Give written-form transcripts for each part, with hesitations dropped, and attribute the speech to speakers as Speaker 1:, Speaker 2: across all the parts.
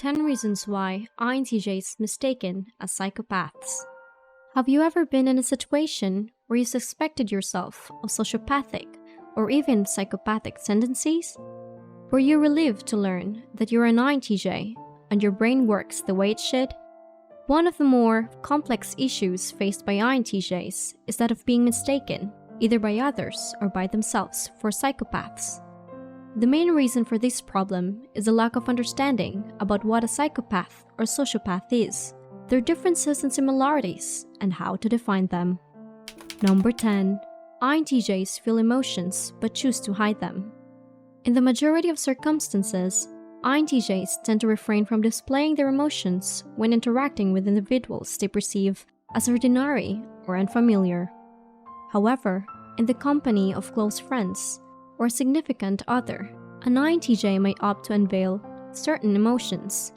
Speaker 1: 10 reasons why INTJs mistaken as psychopaths. Have you ever been in a situation where you suspected yourself of sociopathic or even psychopathic tendencies? Were you relieved to learn that you're an INTJ and your brain works the way it should? One of the more complex issues faced by INTJs is that of being mistaken, either by others or by themselves, for psychopaths. The main reason for this problem is a lack of understanding about what a psychopath or sociopath is, their differences and similarities, and how to define them. Number 10. INTJs feel emotions but choose to hide them. In the majority of circumstances, INTJs tend to refrain from displaying their emotions when interacting with individuals they perceive as ordinary or unfamiliar. However, in the company of close friends or a significant other, an INTJ may opt to unveil certain emotions.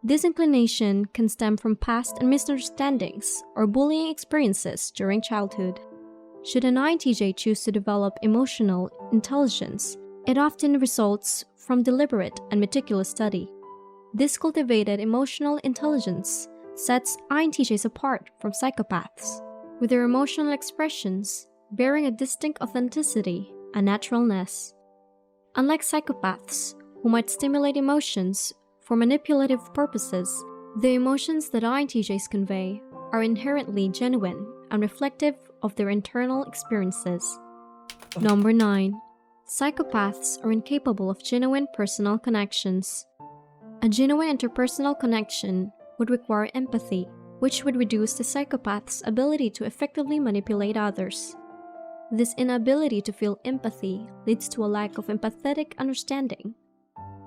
Speaker 1: This inclination can stem from past and misunderstandings or bullying experiences during childhood. Should an INTJ choose to develop emotional intelligence, it often results from deliberate and meticulous study. This cultivated emotional intelligence sets INTJs apart from psychopaths, with their emotional expressions bearing a distinct authenticity and naturalness. Unlike psychopaths, who might stimulate emotions for manipulative purposes, the emotions that INTJs convey are inherently genuine and reflective of their internal experiences. Number 9. Psychopaths are incapable of genuine personal connections. A genuine interpersonal connection would require empathy, which would reduce the psychopath's ability to effectively manipulate others. This inability to feel empathy leads to a lack of empathetic understanding.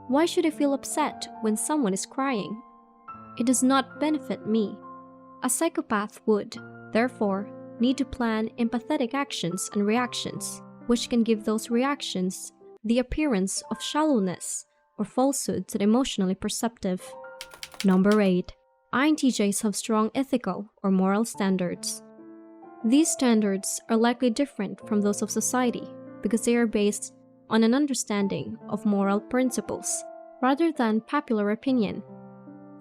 Speaker 1: Why should I feel upset when someone is crying? It does not benefit me. A psychopath would, therefore, need to plan empathetic actions and reactions, which can give those reactions the appearance of shallowness or falsehood to the emotionally perceptive. Number 8. INTJs have strong ethical or moral standards. These standards are likely different from those of society because they are based on an understanding of moral principles rather than popular opinion.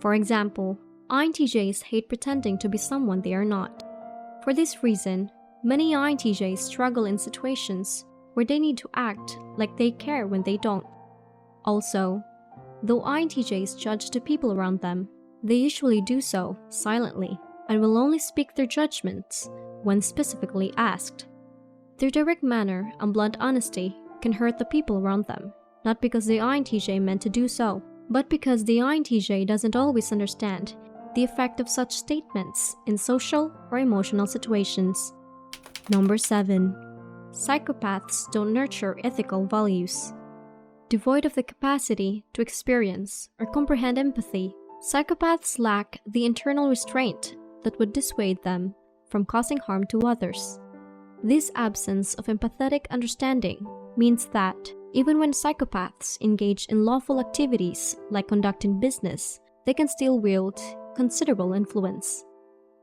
Speaker 1: For example, INTJs hate pretending to be someone they are not. For this reason, many INTJs struggle in situations where they need to act like they care when they don't. Also, though INTJs judge the people around them, they usually do so silently and will only speak their judgments when specifically asked. Their direct manner and blunt honesty can hurt the people around them, not because the INTJ meant to do so, but because the INTJ doesn't always understand the effect of such statements in social or emotional situations. Number 7. Psychopaths don't nurture ethical values. Devoid of the capacity to experience or comprehend empathy, psychopaths lack the internal restraint that would dissuade them from causing harm to others. This absence of empathetic understanding means that even when psychopaths engage in lawful activities like conducting business, they can still wield considerable influence.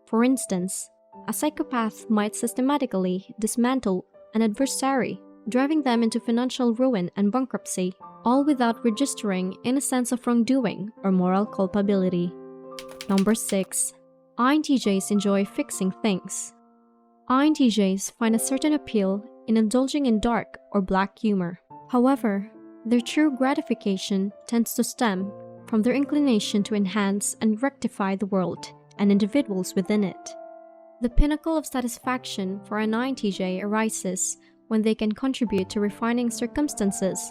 Speaker 1: For instance, a psychopath might systematically dismantle an adversary, driving them into financial ruin and bankruptcy, all without registering any sense of wrongdoing or moral culpability. Number 6. INTJs enjoy fixing things. INTJs find a certain appeal in indulging in dark or black humor. However, their true gratification tends to stem from their inclination to enhance and rectify the world and individuals within it. The pinnacle of satisfaction for an INTJ arises when they can contribute to refining circumstances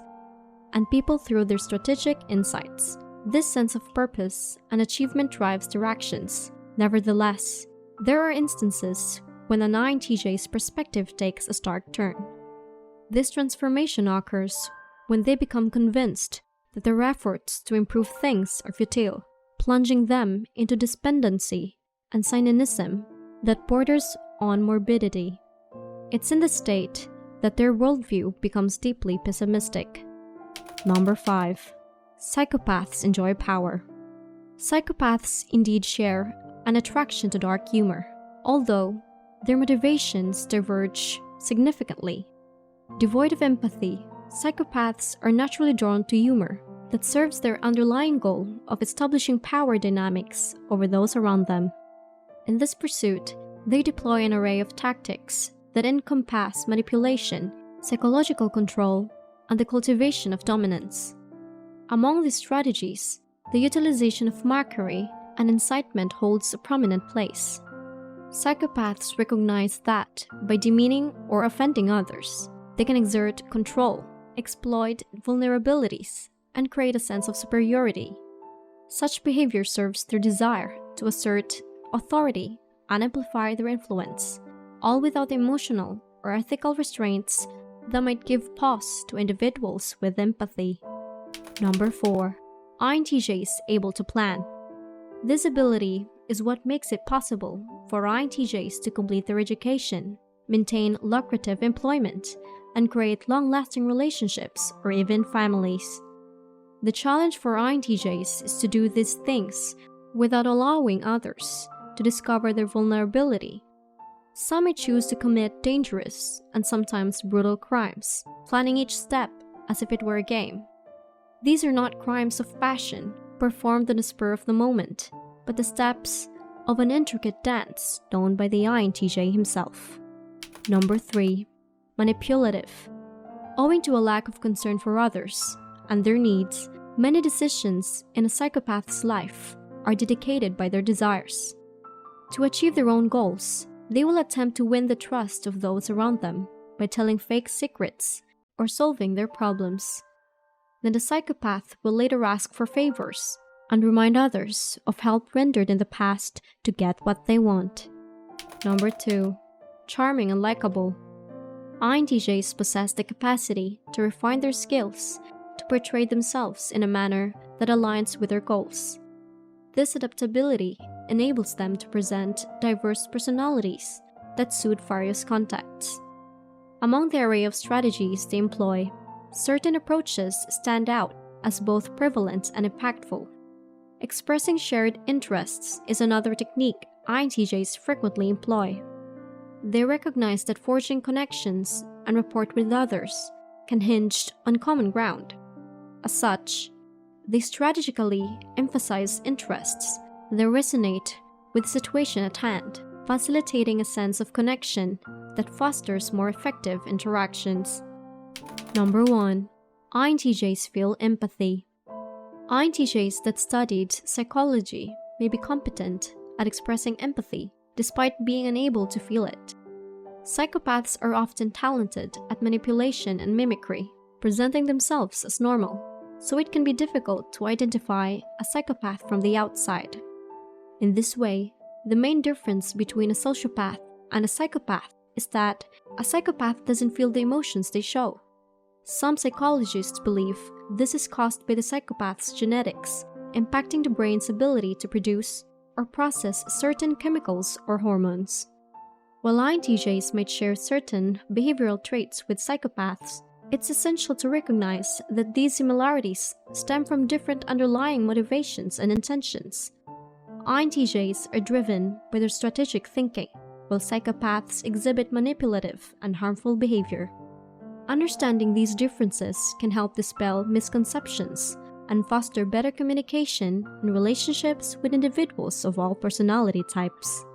Speaker 1: and people through their strategic insights. This sense of purpose and achievement drives their actions. Nevertheless, there are instances when an INTJ's perspective takes a stark turn. This transformation occurs when they become convinced that their efforts to improve things are futile, plunging them into despondency and cynicism that borders on morbidity. It's in this state that their worldview becomes deeply pessimistic. Number 5. Psychopaths enjoy power. Psychopaths indeed share an attraction to dark humor, although their motivations diverge significantly. Devoid of empathy, psychopaths are naturally drawn to humor that serves their underlying goal of establishing power dynamics over those around them. In this pursuit, they deploy an array of tactics that encompass manipulation, psychological control, and the cultivation of dominance. Among these strategies, the utilization of mockery and incitement holds a prominent place. Psychopaths recognize that by demeaning or offending others, they can exert control, exploit vulnerabilities, and create a sense of superiority. Such behavior serves their desire to assert authority and amplify their influence, all without the emotional or ethical restraints that might give pause to individuals with empathy. Number 4. INTJs able to plan. This ability is what makes it possible for INTJs to complete their education, maintain lucrative employment, and create long-lasting relationships or even families. The challenge for INTJs is to do these things without allowing others to discover their vulnerability. Some may choose to commit dangerous and sometimes brutal crimes, planning each step as if it were a game. These are not crimes of passion performed on the spur of the moment, but the steps of an intricate dance donned by the INTJ himself. Number 3. Manipulative. Owing to a lack of concern for others and their needs, many decisions in a psychopath's life are dictated by their desires. To achieve their own goals, they will attempt to win the trust of those around them by telling fake secrets or solving their problems. Then the psychopath will later ask for favors and remind others of help rendered in the past to get what they want. Number 2. Charming and likable. INTJs possess the capacity to refine their skills to portray themselves in a manner that aligns with their goals. This adaptability enables them to present diverse personalities that suit various contexts. Among the array of strategies they employ, certain approaches stand out as both prevalent and impactful. Expressing shared interests is another technique INTJs frequently employ. They recognize that forging connections and rapport with others can hinge on common ground. As such, they strategically emphasize interests that resonate with the situation at hand, facilitating a sense of connection that fosters more effective interactions. Number 1. INTJs feel empathy. INTJs that studied psychology may be competent at expressing empathy despite being unable to feel it. Psychopaths are often talented at manipulation and mimicry, presenting themselves as normal, so it can be difficult to identify a psychopath from the outside. In this way, the main difference between a sociopath and a psychopath is that a psychopath doesn't feel the emotions they show. Some psychologists believe this is caused by the psychopath's genetics, impacting the brain's ability to produce or process certain chemicals or hormones. While INTJs might share certain behavioral traits with psychopaths, it's essential to recognize that these similarities stem from different underlying motivations and intentions. INTJs are driven by their strategic thinking, while psychopaths exhibit manipulative and harmful behavior. Understanding these differences can help dispel misconceptions and foster better communication in relationships with individuals of all personality types.